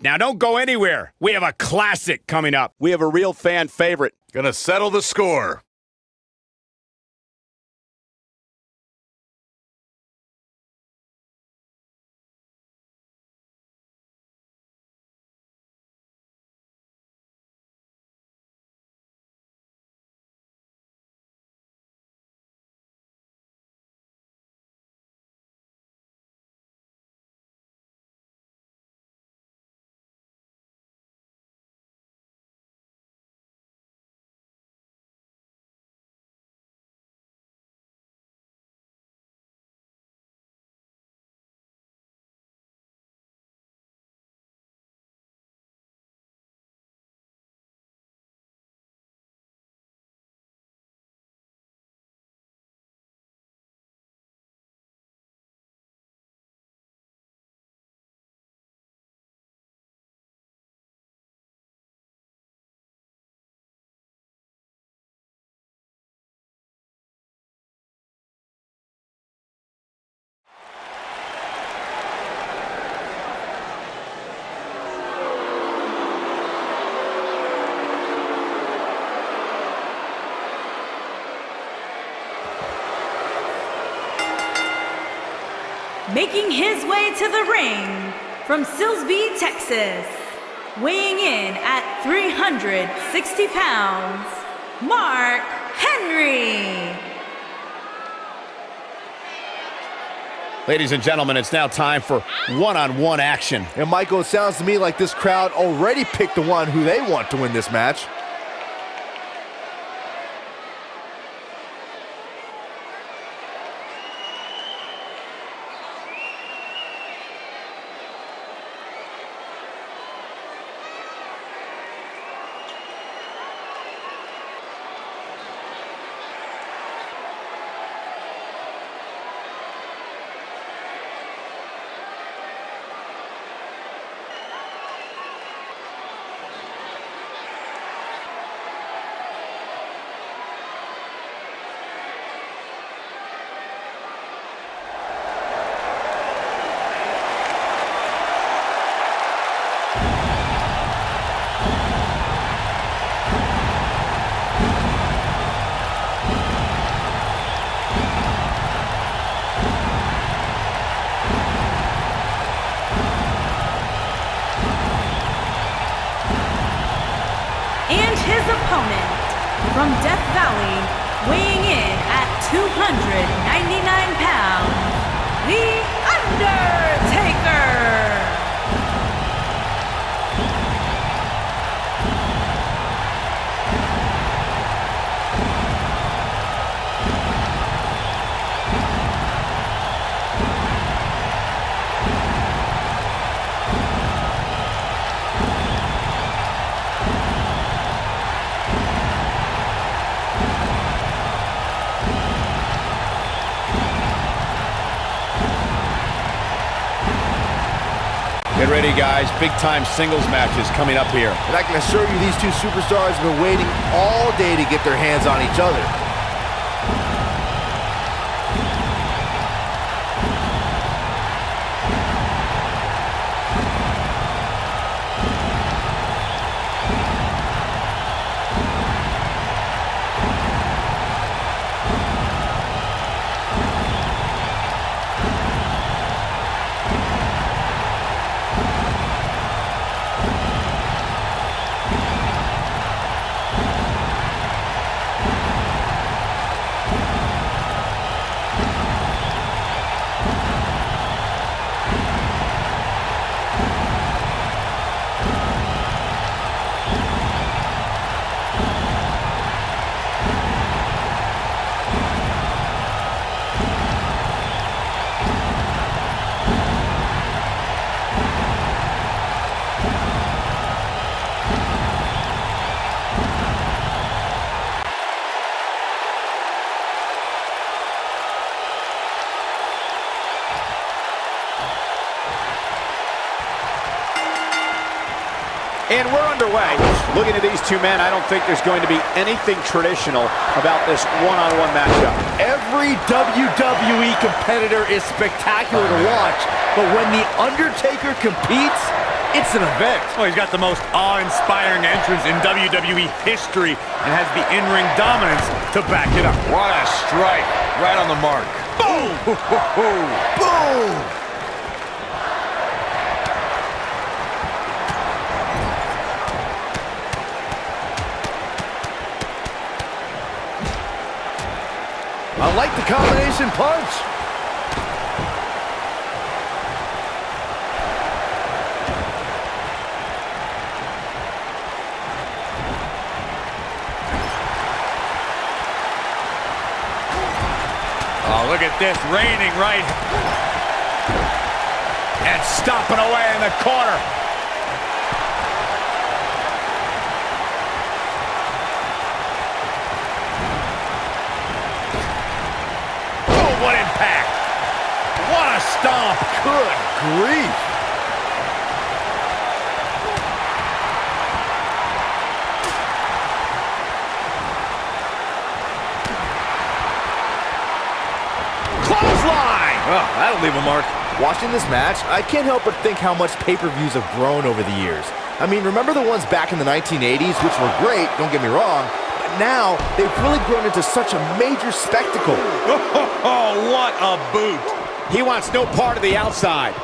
Now don't go anywhere. We have a classic coming up. We have a real fan favorite. Gonna settle the score. Making his way to the ring from Silsbee, Texas, weighing in at 360 pounds, Mark Henry. Ladies and gentlemen, it's now time for one-on-one action. And Michael, it sounds to me like this crowd already picked the one who they want to win this match. Opponent from Death Valley, weighing in at 299 pounds, The Undertaker. Get ready, guys. Big-time singles matches coming up here. And I can assure you these two superstars have been waiting all day to get their hands on each other. And we're underway. Looking at these two men, I don't think there's going to be anything traditional about this one-on-one matchup. Every WWE competitor is spectacular to watch, but when The Undertaker competes, It's an event. Well, he's got the most awe-inspiring entrance in WWE history and has the in-ring dominance to back it up. What a strike. Right on the mark. Boom! Boom! I like the combination punch. Oh, look at this, reigning right. And stomping away in the corner. Oh, what impact. What a stomp. Good grief. Clothesline. Oh, that'll leave a mark. Watching this match, I can't help but think how much pay-per-views have grown over the years. I mean, remember the ones back in the 1980s, which were great, don't get me wrong, but now they've really grown into such a major spectacle. Oh, what a boot. He wants no part of the outside.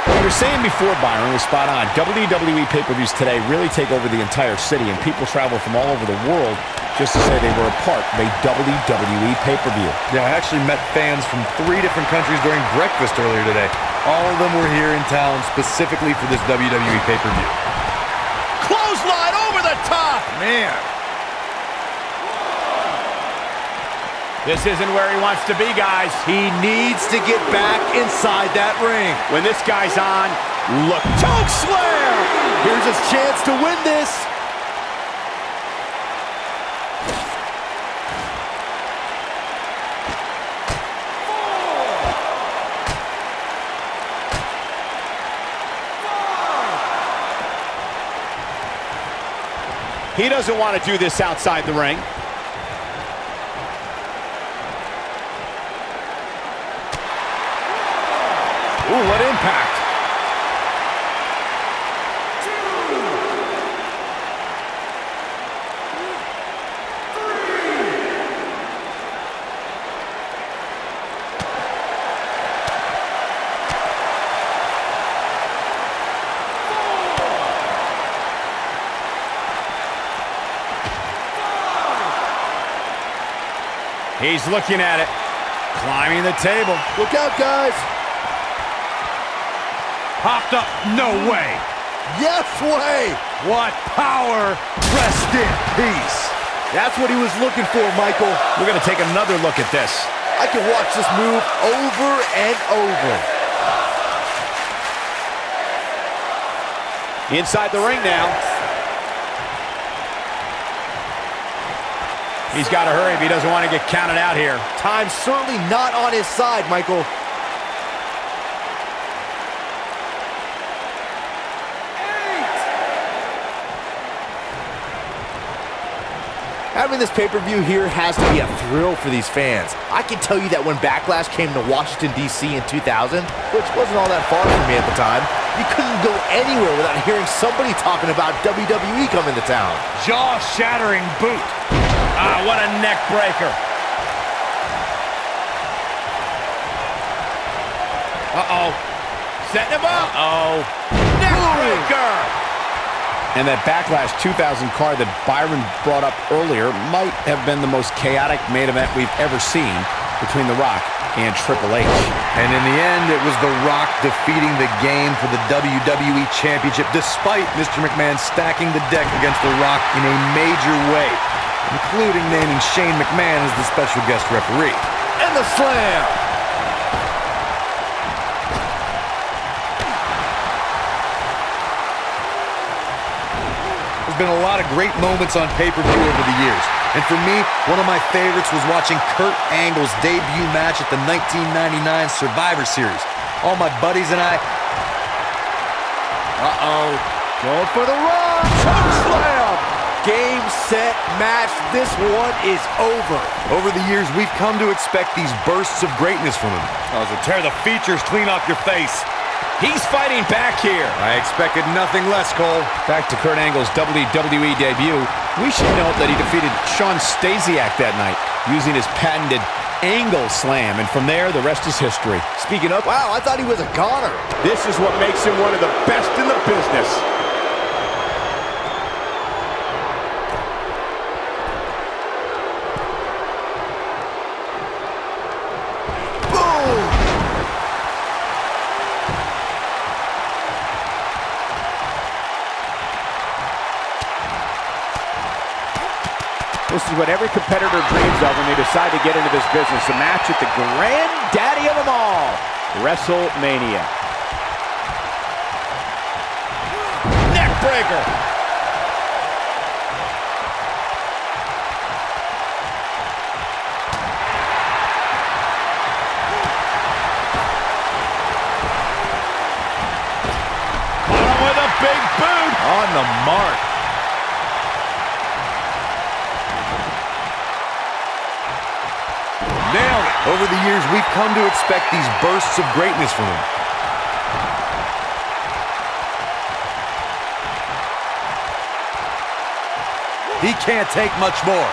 What you were saying before, Byron, was spot on. WWE pay-per-views today really take over the entire city, and people travel from all over the world just to say they were a part of a WWE pay-per-view. Yeah, I actually met fans from 3 different countries during breakfast earlier today. All of them were here in town specifically for this WWE pay-per-view. Clothesline over the top. Man. This isn't where he wants to be, guys. He needs to get back inside that ring. When this guy's on, look. Choke slam! Here's his chance to win this. He doesn't want to do this outside the ring. Ooh, what impact. He's looking at it. Climbing the table. Look out, guys. Popped up. No way. Yes way. What power. Rest in peace. That's what he was looking for, Michael. We're going to take another look at this. I can watch this move over and over. Inside the ring now. He's got to hurry if he doesn't want to get counted out here. Time's certainly not on his side, Michael. Having this pay-per-view here has to be a thrill for these fans. I can tell you that when Backlash came to Washington, D.C. in 2000, which wasn't all that far from me at the time, you couldn't go anywhere without hearing somebody talking about WWE coming to town. Jaw-shattering boot. Ah, what a neck breaker. Uh-oh. Setting him up. Uh-oh. Neck breaker. And that Backlash 2000 card that Byron brought up earlier might have been the most chaotic main event we've ever seen between The Rock and Triple H. And in the end, it was The Rock defeating the game for the WWE Championship, despite Mr. McMahon stacking the deck against The Rock in a major way, including naming Shane McMahon as the special guest referee. And the slam. There's been a lot of great moments on pay-per-view over the years. And for me, one of my favorites was watching Kurt Angle's debut match at the 1999 Survivor Series. All my buddies and I... Uh-oh. Going for the run. Choke slam. Game, set, match. This one is over. Over the years, we've come to expect these bursts of greatness from him. Oh, so tear the features clean off your face. He's fighting back here. I expected nothing less, Cole. Back to Kurt Angle's WWE debut, we should note that he defeated Shawn Stasiak that night using his patented Angle Slam, and from there, the rest is history. Speaking of, wow, I thought he was a goner. This is what makes him one of the best in the business. This is what every competitor dreams of when they decide to get into this business. A match at the granddaddy of them all, Wrestlemania. Neck breaker. Caught him with a big boot. On the mark. Nailed it. Over the years, we've come to expect these bursts of greatness from him. He can't take much more.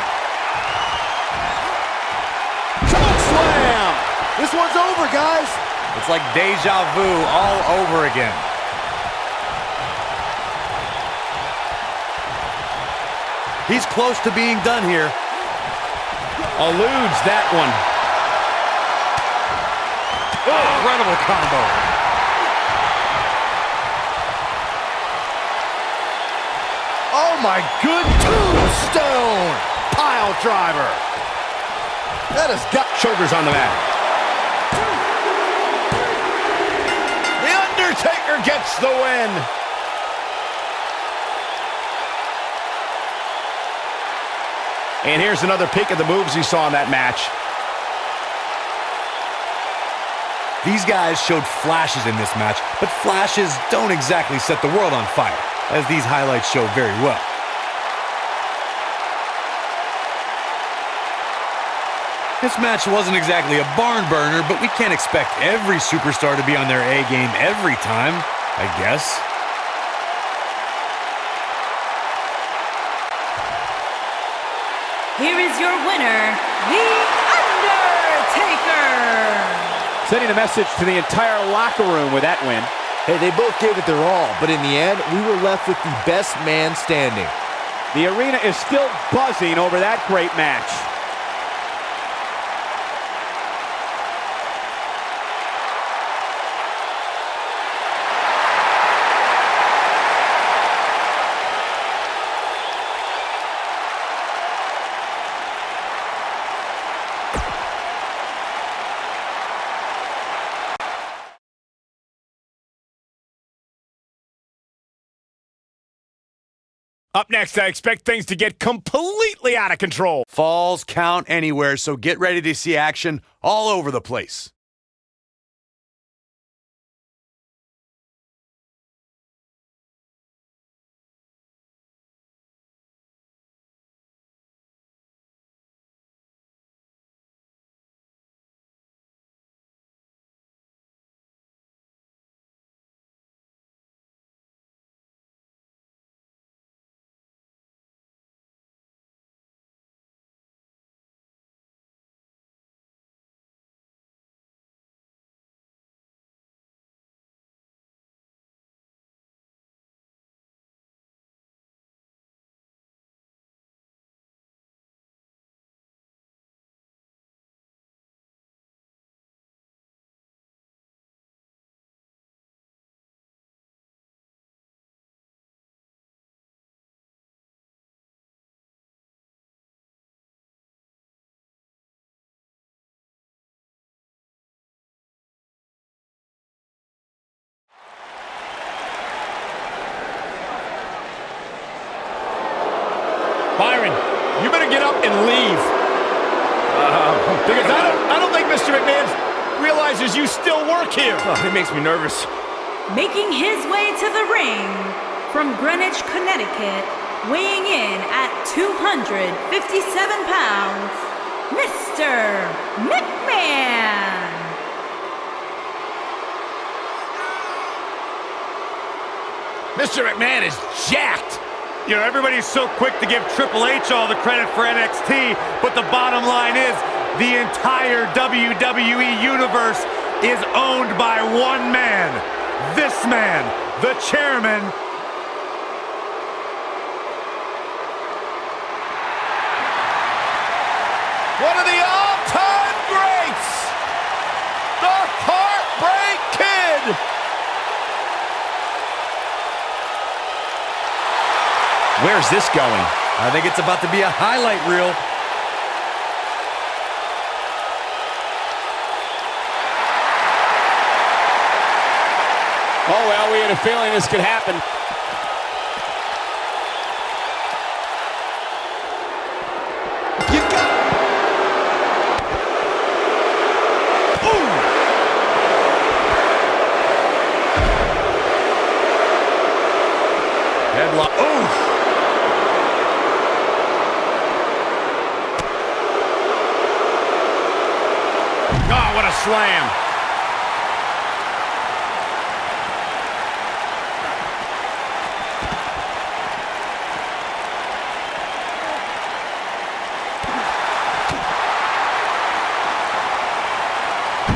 Choke slam. This one's over, guys. It's like deja vu all over again. He's close to being done here. Eludes that one. Oh, incredible combo. Oh my good tombstone. Pile driver. That has got Shoulders on the mat. The Undertaker gets the win. And here's another peek at the moves he saw in that match. These guys showed flashes in this match, but flashes don't exactly set the world on fire, as these highlights show very well. This match wasn't exactly a barn burner, but we can't expect every superstar to be on their A game every time, I guess. Here is your winner, The Undertaker. Sending a message to the entire locker room with that win. Hey, they both gave it their all, but in the end, we were left with the best man standing. The arena is still buzzing over that great match. Up next, I expect things to get completely out of control. Falls count anywhere, so get ready to see action all over the place. Byron, you better get up and leave. Because I don't think Mr. McMahon realizes you still work here. Oh, it makes me nervous. Making his way to the ring from Greenwich, Connecticut, weighing in at 257 pounds, Mr. McMahon. Mr. McMahon is jacked. You know, everybody's so quick to give Triple H all the credit for NXT, but the bottom line is the entire WWE Universe is owned by one man. This man, the chairman. One of the all-time greats, the Heartbreak Kid. Where's this going? I think it's about to be a highlight reel. Oh, well, we had a feeling this could happen. You got Headlock. Ooh! Oh, what a slam.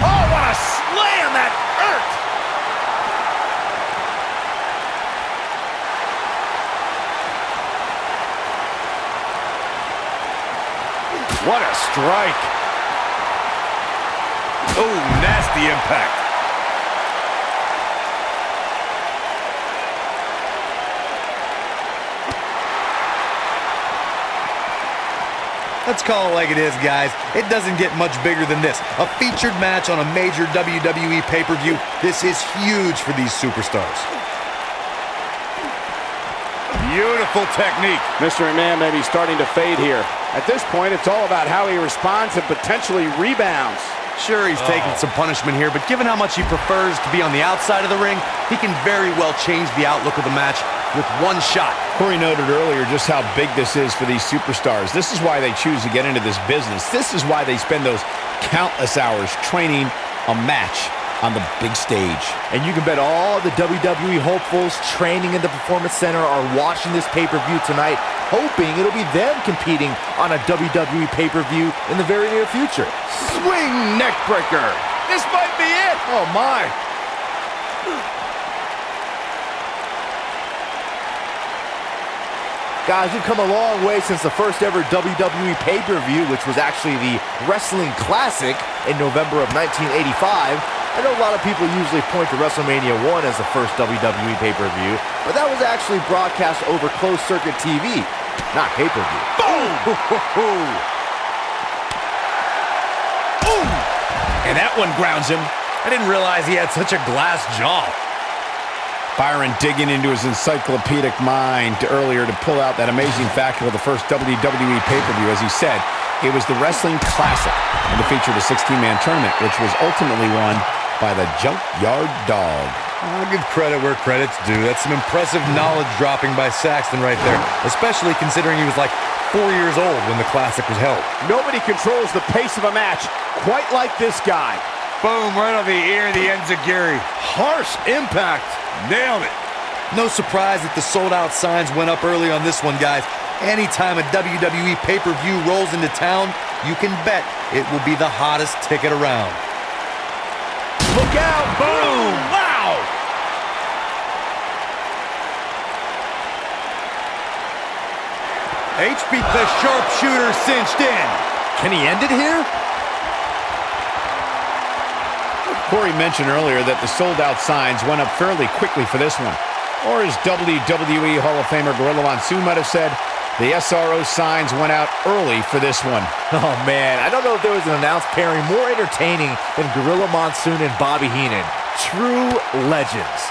Oh, what a slam! That hurt! What a strike. Oh, nasty impact. Let's call it like it is, guys. It doesn't get much bigger than this. A featured match on a major WWE pay-per-view. This is huge for these superstars. Beautiful technique. Mr. McMahon may be starting to fade here. At this point, it's all about how he responds and potentially rebounds. Sure, he's taking some punishment here, but given how much he prefers to be on the outside of the ring, he can very well change the outlook of the match with one shot. Corey noted earlier just how big this is for these superstars. This is why they choose to get into this business. This is why they spend those countless hours training a match on the big stage. And you can bet all the WWE hopefuls training in the Performance Center are watching this pay-per-view tonight, hoping it'll be them competing on a WWE pay-per-view in the very near future. Swing neck breaker. This might be it. Oh, my. Guys, we've come a long way since the first ever WWE pay-per-view, which was actually the Wrestling Classic in November of 1985. I know a lot of people usually point to WrestleMania 1 as the first WWE pay-per-view, but that was actually broadcast over closed-circuit TV, not pay-per-view. Boom! Boom! And that one grounds him. I didn't realize he had such a glass jaw. Byron digging into his encyclopedic mind earlier to pull out that amazing fact of the first WWE pay-per-view. As he said, it was the Wrestling Classic, and it featured a 16-man tournament, which was ultimately won by the Junkyard Dog. I'll give credit where credit's due. That's some impressive knowledge dropping by Saxton right there, especially considering he was like 4 years old when the Classic was held. Nobody controls the pace of a match quite like this guy. Boom, right on the ear, the enziguri. Harsh impact. Nailed it. No surprise that the sold-out signs went up early on this one, guys. Anytime a WWE pay-per-view rolls into town, you can bet it will be the hottest ticket around. Look out. Boom. Wow! H beat the sharpshooter cinched in. Can he end it here? Corey mentioned earlier that the sold-out signs went up fairly quickly for this one. Or as WWE Hall of Famer Gorilla Monsoon might have said, the SRO signs went out early for this one. Oh, man, I don't know if there was an announced pairing more entertaining than Gorilla Monsoon and Bobby Heenan. True legends.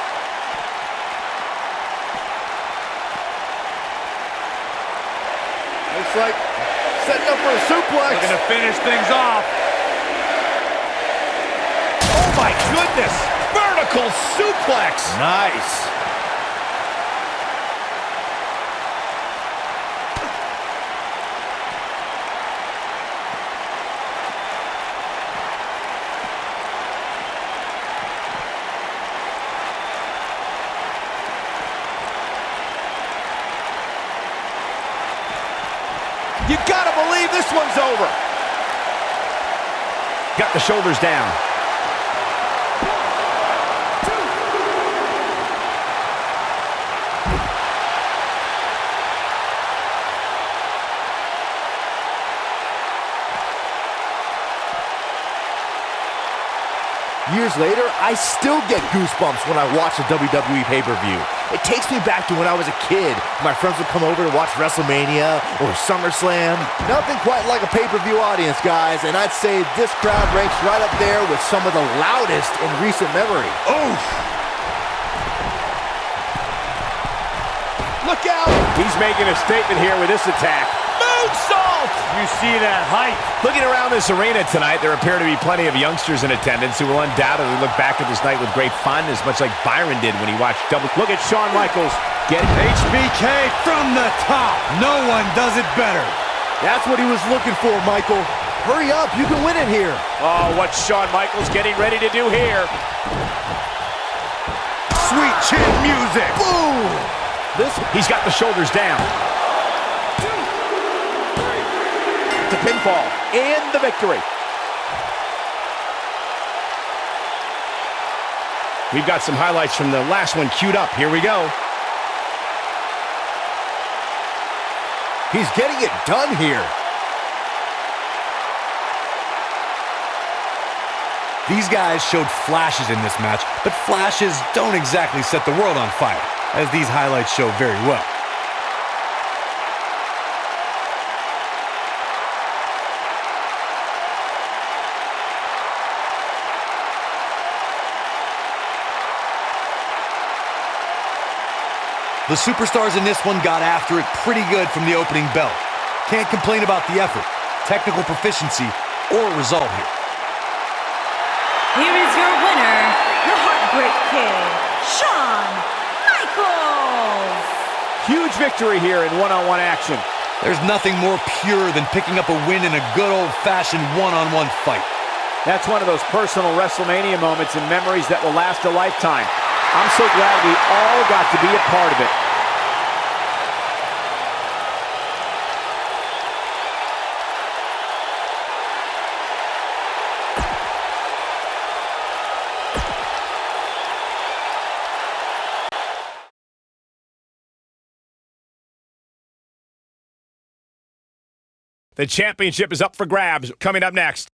Looks like setting up for a suplex. Looking to finish things off. Oh my goodness! Vertical suplex! Nice. You gotta believe this one's over. Got the shoulders down. Years later, I still get goosebumps when I watch a WWE pay-per-view. It takes me back to when I was a kid. My friends would come over to watch Wrestlemania or SummerSlam. Nothing quite like a pay-per-view audience, guys, and I'd say this crowd ranks right up there with some of the loudest in recent memory. Oof! Look out! He's making a statement here with this attack. Moonsault! You see that height. Looking around this arena tonight, there appear to be plenty of youngsters in attendance who will undoubtedly look back at this night with great fondness, much like Byron did when he watched Look at Shawn Michaels get HBK from the top. No one does it better. That's what he was looking for, Michael. Hurry up, you can win it here. Oh, what's Shawn Michaels getting ready to do here? Sweet chin music. Boom! He's got the shoulders down. To pinfall and the victory. We've got some highlights from the last one queued up. Here we go. He's getting it done here. These guys showed flashes in this match, but flashes don't exactly set the world on fire, as these highlights show very well. The superstars in this one got after it pretty good from the opening bell. Can't complain about the effort, technical proficiency, or result here. Here is your winner, the Heartbreak Kid, Shawn Michaels. Huge victory here in one-on-one action. There's nothing more pure than picking up a win in a good old-fashioned one-on-one fight. That's one of those personal WrestleMania moments and memories that will last a lifetime. I'm so glad we all got to be a part of it. The championship is up for grabs. Coming up next.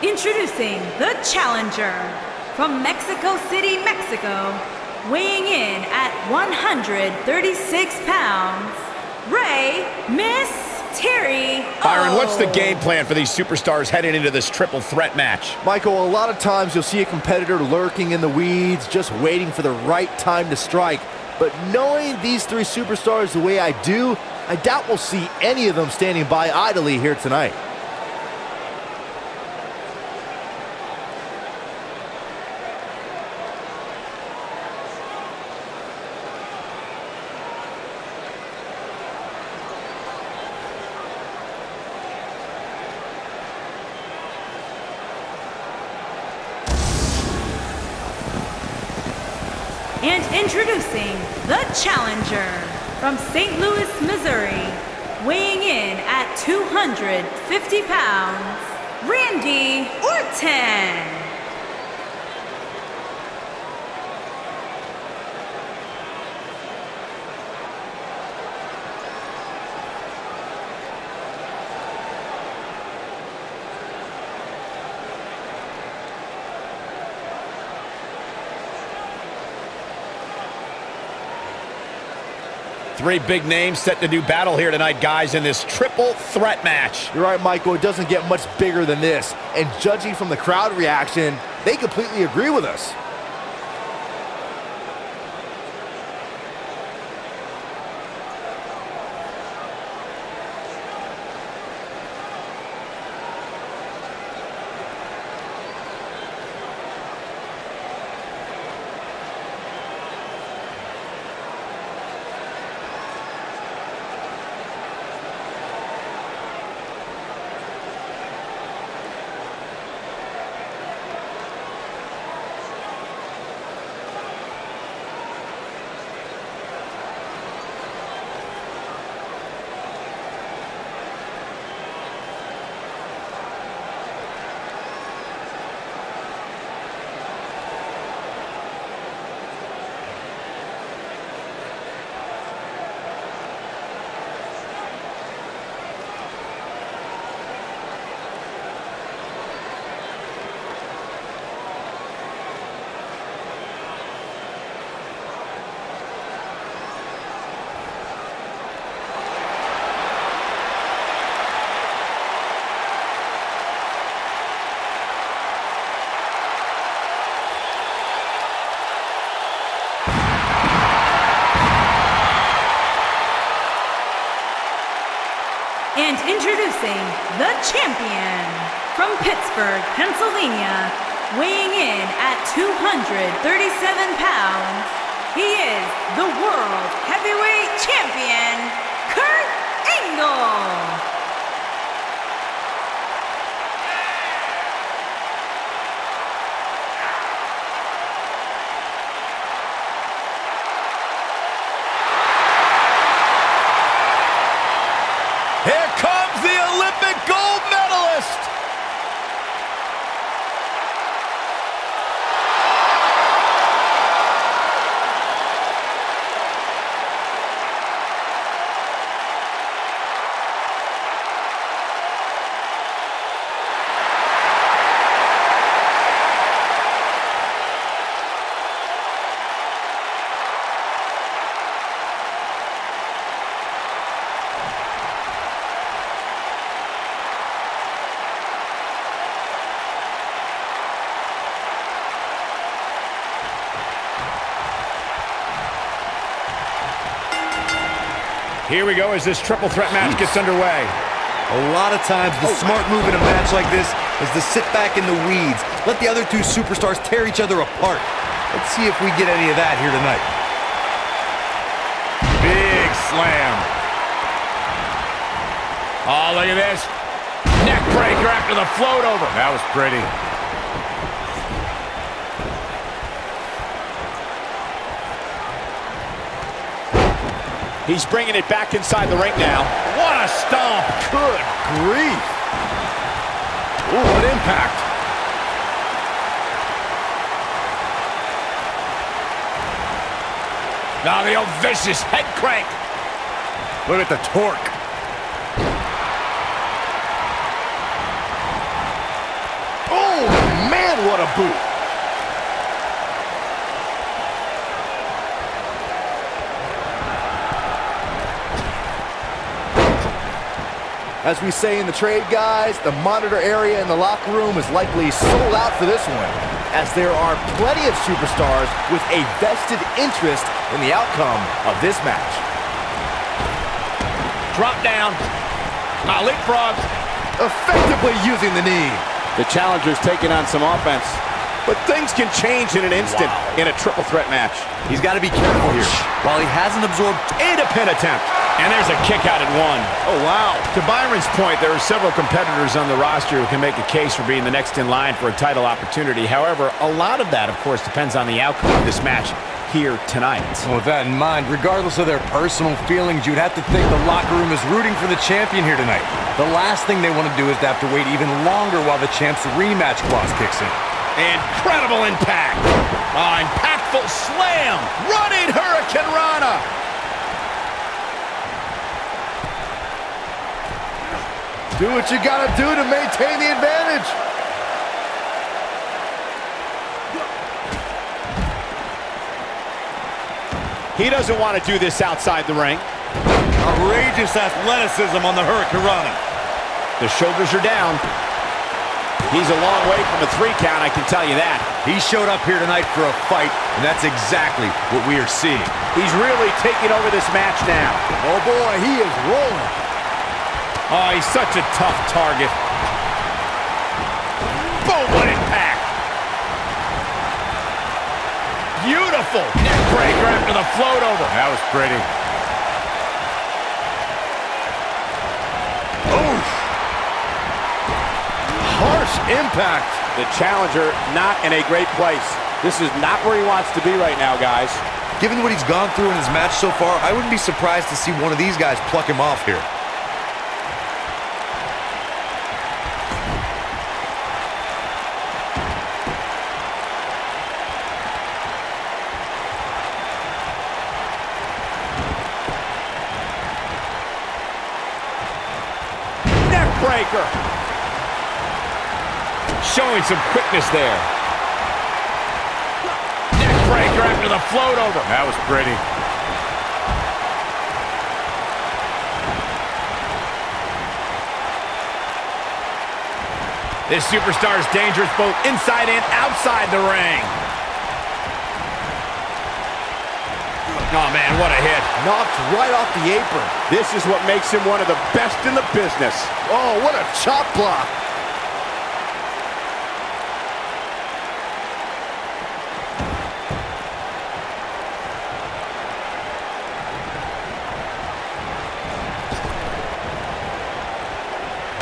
Introducing the challenger from Mexico City, Mexico, weighing in at 136 pounds, Rey Mysterio. Byron, what's the game plan for these superstars heading into this triple threat match? Michael, a lot of times you'll see a competitor lurking in the weeds, just waiting for the right time to strike. But knowing these three superstars the way I do, I doubt we'll see any of them standing by idly here tonight. And introducing the challenger from St. Louis, Missouri, weighing in at 250 pounds, Randy Orton. Three big names set to do battle here tonight, guys, in this triple threat match. You're right, Michael. It doesn't get much bigger than this. And judging from the crowd reaction, they completely agree with us. And introducing the champion from Pittsburgh, Pennsylvania, weighing in at 237 pounds, he is the World Heavyweight Champion, Kurt Angle. Here comes the Olympic gold medalist! Here we go as this triple threat match gets underway. A lot of times, the smart move in a match like this is to sit back in the weeds. Let the other two superstars tear each other apart. Let's see if we get any of that here tonight. Big slam. Oh, look at this. Neck breaker after the float over. That was pretty. He's bringing it back inside the ring now. What a stomp. Good grief. Ooh, what impact. Now the old vicious head crank. Look at the torque. Oh, man, what a boot. As we say in the trade, guys, the monitor area in the locker room is likely sold out for this one, as there are plenty of superstars with a vested interest in the outcome of this match. Drop down. Leapfrog. Effectively using the knee. The challenger's taking on some offense. But things can change in an instant in a triple threat match. He's got to be careful here. While he hasn't absorbed And a pin attempt. And there's a kick out at one. Oh, wow. To Byron's point, there are several competitors on the roster who can make a case for being the next in line for a title opportunity. However, a lot of that, of course, depends on the outcome of this match. here tonight. Well, with that in mind, regardless of their personal feelings, you'd have to think the locker room is rooting for the champion here tonight. The last thing they want to do is to have to wait even longer while the champ's rematch clause kicks in. Incredible impact. Impactful slam. Running Hurricane Rana. Do what you gotta do to maintain the advantage. He doesn't want to do this outside the ring. Outrageous athleticism on the Hurricane Rana. The shoulders are down. He's a long way from a 3 count, I can tell you that. He showed up here tonight for a fight, and that's exactly what we are seeing. He's really taking over this match now. Oh boy, he is rolling. Oh, he's such a tough target. Boom, what impact. Beautiful neck breaker after the float over. That was pretty. Oof. Harsh impact. The challenger not in a great place. This is not where he wants to be right now, guys. Given what he's gone through in his match so far, I wouldn't be surprised to see one of these guys pluck him off here. Breaker. Showing some quickness there. Neck breaker after the float over. That was pretty. This superstar is dangerous both inside and outside the ring. Oh, man, what a hit. Knocked right off the apron. This is what makes him one of the best in the business. Oh, what a chop block.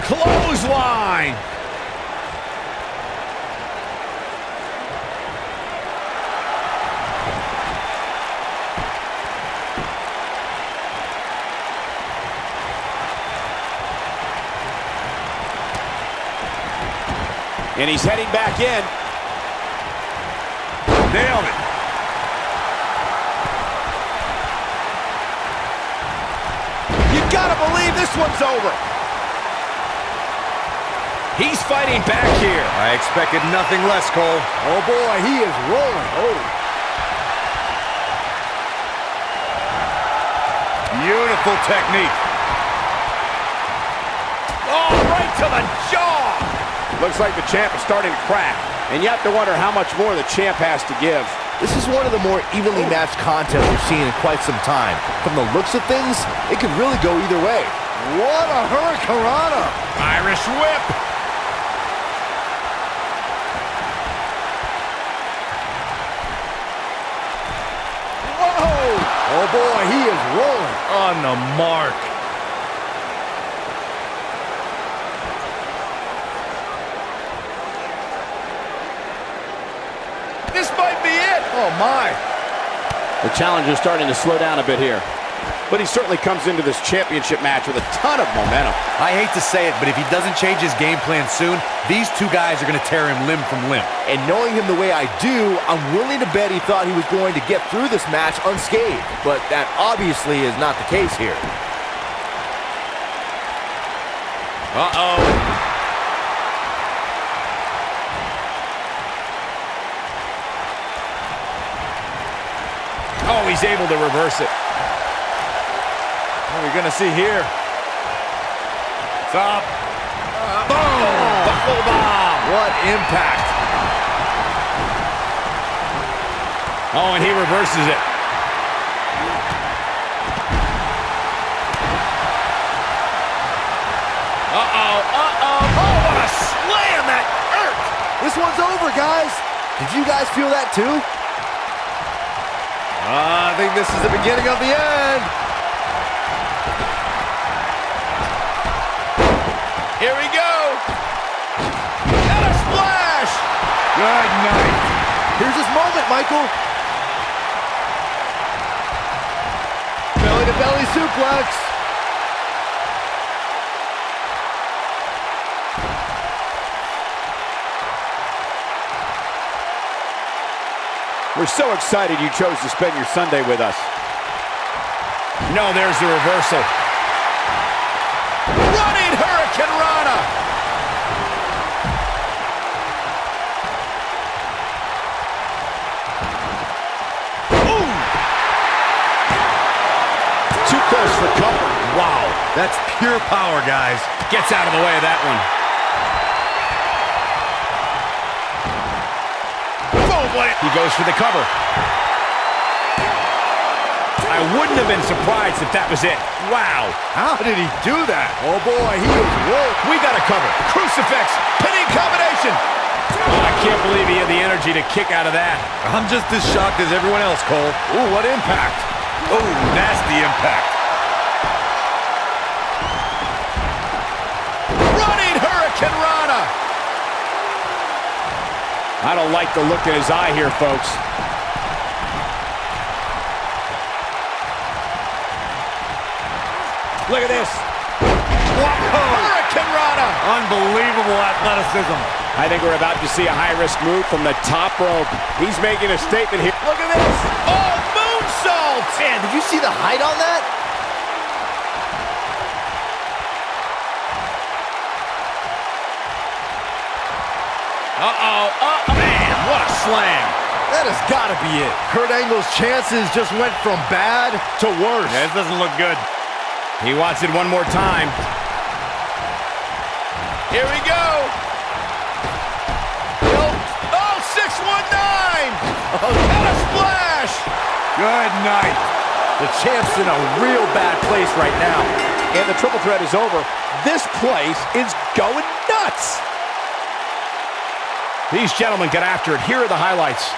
Clothesline. And he's heading back in. Nailed it. You gotta believe this one's over. He's fighting back here. I expected nothing less, Cole. Oh boy, he is rolling. Oh. Beautiful technique. Oh, right to the jaw. Looks like the champ is starting to crack. And you have to wonder how much more the champ has to give. This is one of the more evenly matched contests we've seen in quite some time. From the looks of things, it could really go either way. What a Hurricane Rana! Irish whip. Whoa! Oh boy, he is rolling. On the mark. This might be it. Oh my. The challenger's starting to slow down a bit here. But he certainly comes into this championship match with a ton of momentum. I hate to say it, but if he doesn't change his game plan soon, these two guys are going to tear him limb from limb. And knowing him the way I do, I'm willing to bet he thought he was going to get through this match unscathed. But that obviously is not the case here. Uh-oh. Oh, he's able to reverse it. What are we going to see here? It's up. Boom! Buckle bomb. What impact. Oh, and he reverses it. Uh-oh, uh-oh. Oh, what a slam that hurt. This one's over, guys. Did you guys feel that too? I think this is the beginning of the end. Here we go. And a splash. Good night. Here's his moment, Michael. belly suplex. We're so excited you chose to spend your Sunday with us. No, there's the reversal. Running Hurricane Rana. Ooh! Too close for cover. Wow. That's pure power, guys. Gets out of the way of that one. He goes for the cover. I wouldn't have been surprised if that was it. Wow. How did he do that? Oh boy, he is woke. We got a cover. Crucifix. Pinning combination. Oh, I can't believe he had the energy to kick out of that. I'm just as shocked as everyone else, Cole. Ooh, what impact. Oh, nasty impact. Running Hurricane Rana. I don't like the look in his eye here, folks. Look at this. Hurricane Rana! Unbelievable athleticism. I think we're about to see a high-risk move from the top rope. He's making a statement here. Look at this. Oh, moonsault. Man, did you see the height on that? Man, what a slam. That has got to be it. Kurt Angle's chances just went from bad to worse. Yeah, this doesn't look good. He wants it one more time. Here we go. Oh, 619. Oh, and a splash. Good night. The champ's in a real bad place right now. And the triple threat is over. This place is going nuts. These gentlemen get after it. Here are the highlights.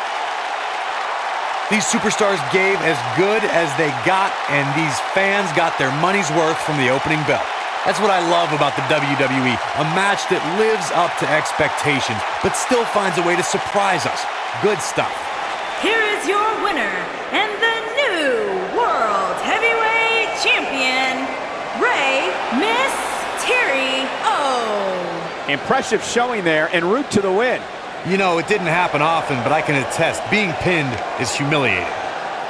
These superstars gave as good as they got, and these fans got their money's worth from the opening bell. That's what I love about the WWE, a match that lives up to expectations, but still finds a way to surprise us. Good stuff. Here is your winner and the new World Heavyweight Champion, Rey Mysterio. Impressive showing there en route to the win. You know, it didn't happen often, but I can attest, being pinned is humiliating.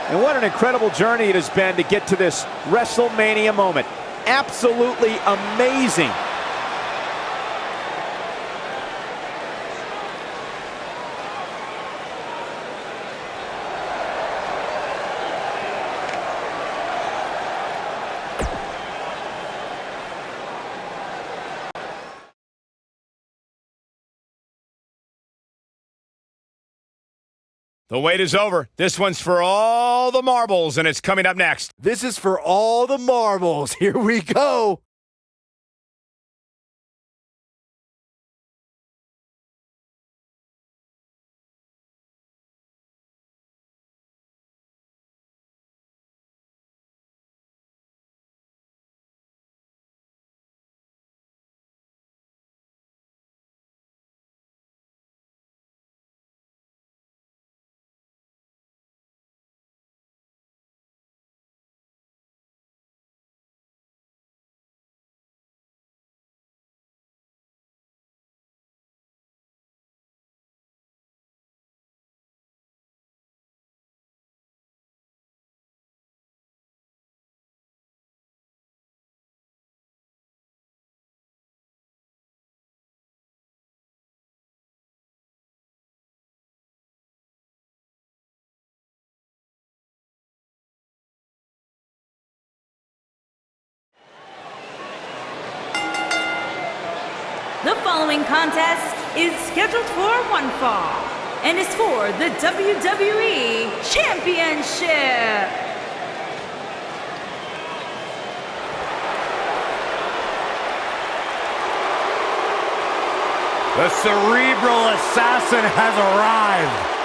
And what an incredible journey it has been to get to this WrestleMania moment. Absolutely amazing. The wait is over. This one's for all the marbles, and it's coming up next. This is for all the marbles. Here we go. The following contest is scheduled for one fall and is for the WWE Championship. The cerebral assassin has arrived.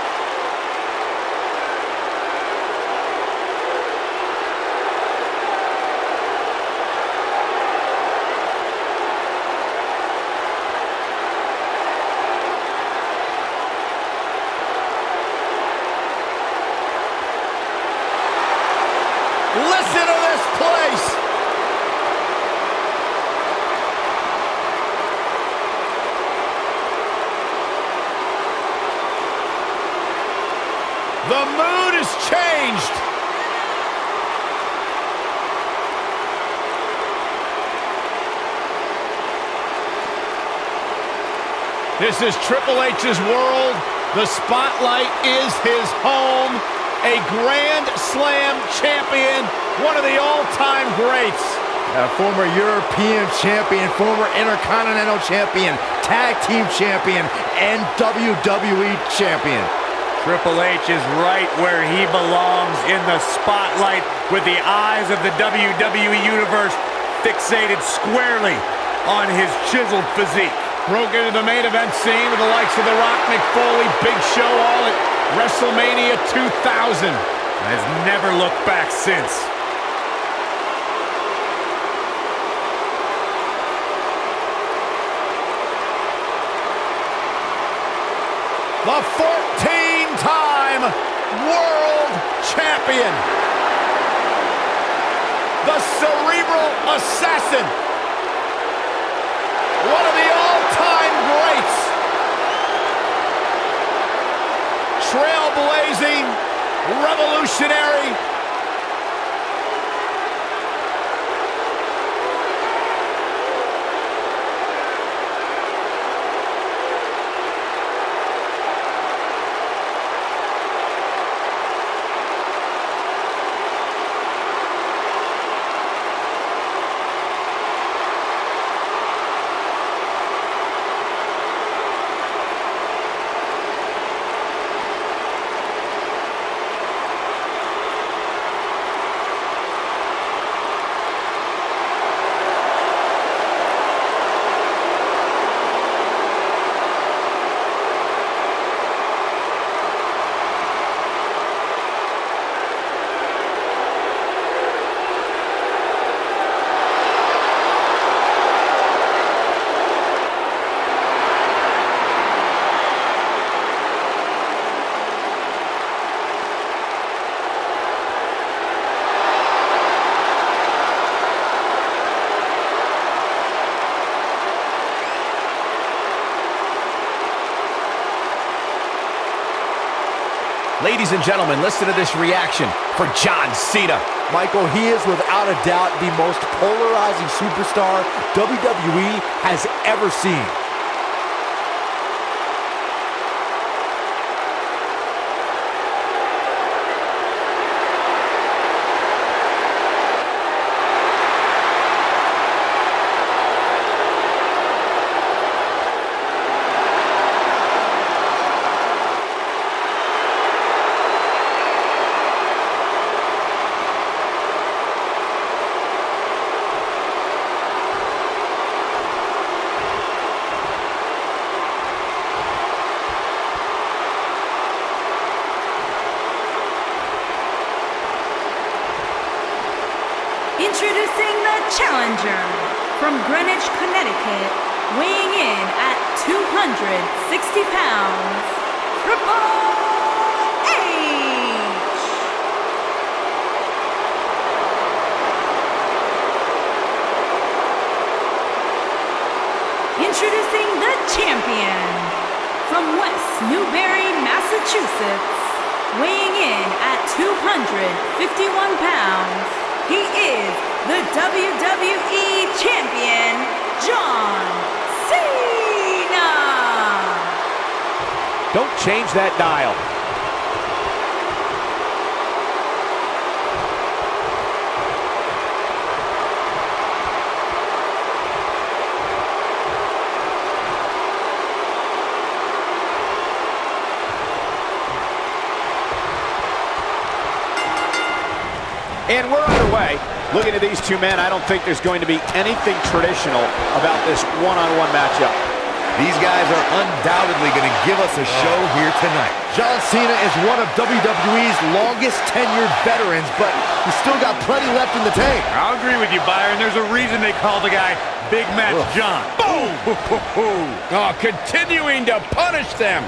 Listen to this This is Triple H's world. The spotlight is his home. A Grand Slam champion, one of the all-time greats. A former European champion, former Intercontinental champion, Tag Team champion, and WWE champion. Triple H is right where he belongs, in the spotlight, with the eyes of the WWE Universe fixated squarely on his chiseled physique. Broke into the main event scene with the likes of The Rock, Mick Foley, Big Show, all at WrestleMania 2000. Has never looked back since. The 14-time World Champion. The Cerebral Assassin. One of the all-time greats. Trailblazing, revolutionary. Ladies and gentlemen, listen to this reaction for John Cena. Michael, he is without a doubt the most polarizing superstar WWE has ever seen. Introducing the challenger from Greenwich, Connecticut, weighing in at 260 pounds, Triple H! Introducing the champion from West Newbury, Massachusetts, weighing in at 251 pounds, he is the WWE Champion, John Cena! Don't change that dial. And we're underway. Looking at these two men, I don't think there's going to be anything traditional about this one-on-one matchup. These guys are undoubtedly going to give us a show here tonight. John Cena is one of WWE's longest tenured veterans, but he's still got plenty left in the tank. I'll agree with you, Byron. There's a reason they call the guy Big Match John. Boom! Oh, continuing to punish them.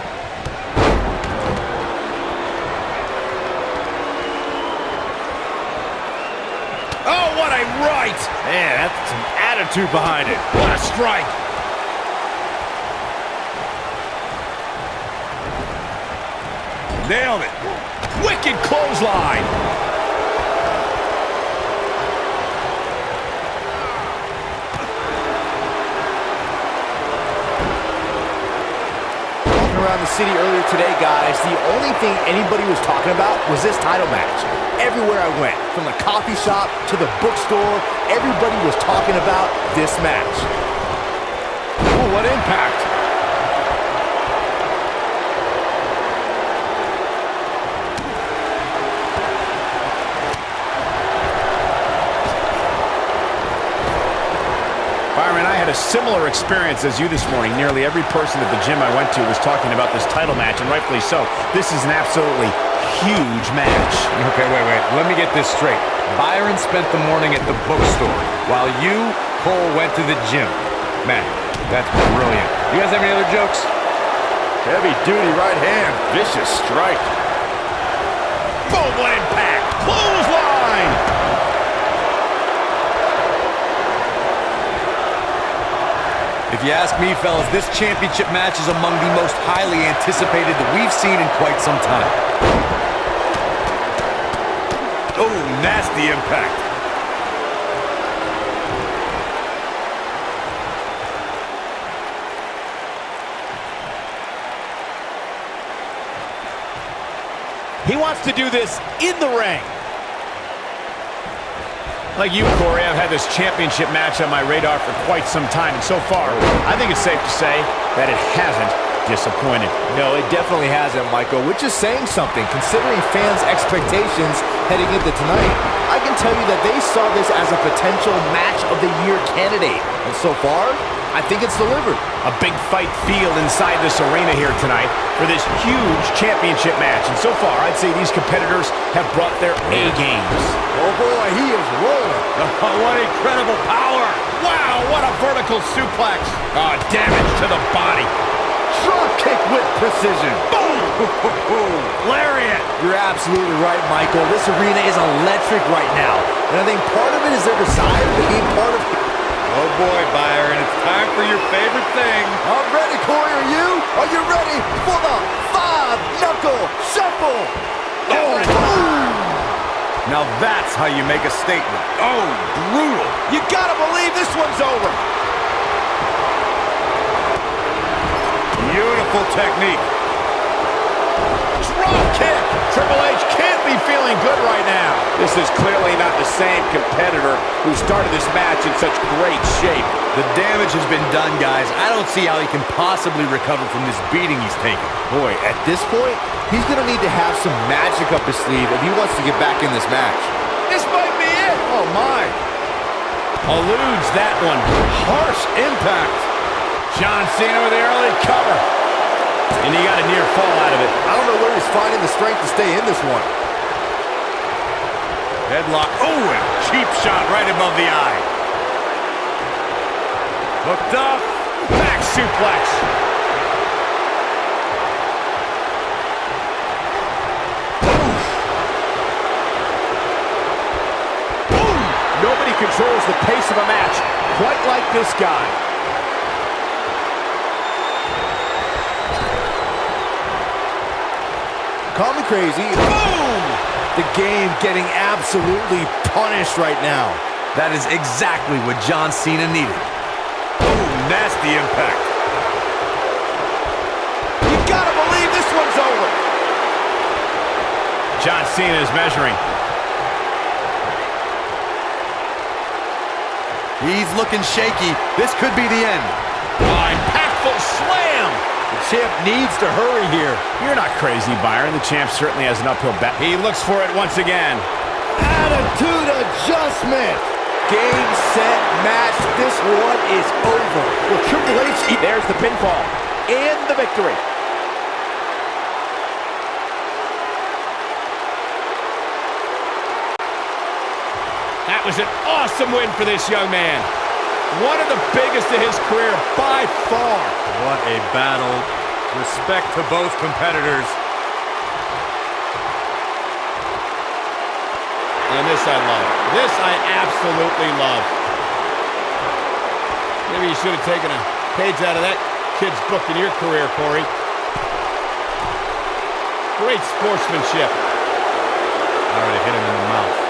Oh, what a right! Man, that's some attitude behind it. What a strike! Nailed it. Wicked clothesline. around the city earlier today, guys, the only thing anybody was talking about was this title match. Everywhere I went, from the coffee shop to the bookstore, everybody was talking about this match. Oh, what impact! Byron, I had a similar experience as you this morning. Nearly every person at the gym I went to was talking about this title match, and rightfully so. This is an absolutely huge match. Okay, wait. Let me get this straight. Byron spent the morning at the bookstore, while you, Cole, went to the gym. Man, that's brilliant. You guys have any other jokes? Heavy-duty right hand. Vicious strike. Boom, what impact! Clothesline! If you ask me, fellas, this championship match is among the most highly anticipated that we've seen in quite some time. Oh, nasty impact. He wants to do this in the ring. Like you, Corey, I've had this championship match on my radar for quite some time, and so far, I think it's safe to say that it hasn't disappointed. No, it definitely hasn't, Michael, which is saying something, considering fans' expectations heading into tonight. I can tell you that they saw this as a potential match of the year candidate, and so far, I think it's delivered. A big fight feel inside this arena here tonight for this huge championship match, and so far, I'd say these competitors have brought their A-games. Oh boy, he is rolling. Oh, what incredible power. Wow, what a vertical suplex. Oh, damage to the body. Drop kick with precision. Boom! Lariat. You're absolutely right, Michael. This arena is electric right now. And I think part of it is their desire to be part of... Oh boy, Byron, it's time for your favorite thing. I'm ready, Corey. Are you? Are you ready for the 5-knuckle shuffle? Oh, boom! Now that's how you make a statement. Oh, brutal. You gotta believe this one's over. Beautiful technique. Drop kick. Triple H can't be feeling good right now. This is clearly not the same competitor who started this match in such great shape. The damage has been done, guys. I don't see how he can possibly recover from this beating he's taken. Boy, at this point, he's going to need to have some magic up his sleeve if he wants to get back in this match. This might be it. Oh, my. Eludes that one. Harsh impact. John Cena with the early cover. And he got a near fall out of it. I don't know where he's finding the strength to stay in this one. Headlock. Oh, and cheap shot right above the eye. Hooked up. Back suplex. Boom! Nobody controls the pace of a match quite like this guy. Call me crazy. Boom! The game getting absolutely punished right now. That is exactly what John Cena needed. Oh, nasty impact. You gotta believe this one's over. John Cena is measuring. He's looking shaky. This could be the end. Oh, impactful slam. The champ needs to hurry here. You're not crazy, Byron. The champ certainly has an uphill battle. He looks for it once again. Attitude adjustment. Game, set, match. This one is over. Well, Triple H... There's the pinfall and the victory. That was an awesome win for this young man. One of the biggest of his career by far. What a battle. Respect to both competitors. And this I love. This I absolutely love. Maybe you should have taken a page out of that kid's book in your career, Corey. Great sportsmanship. I already hit him in the mouth.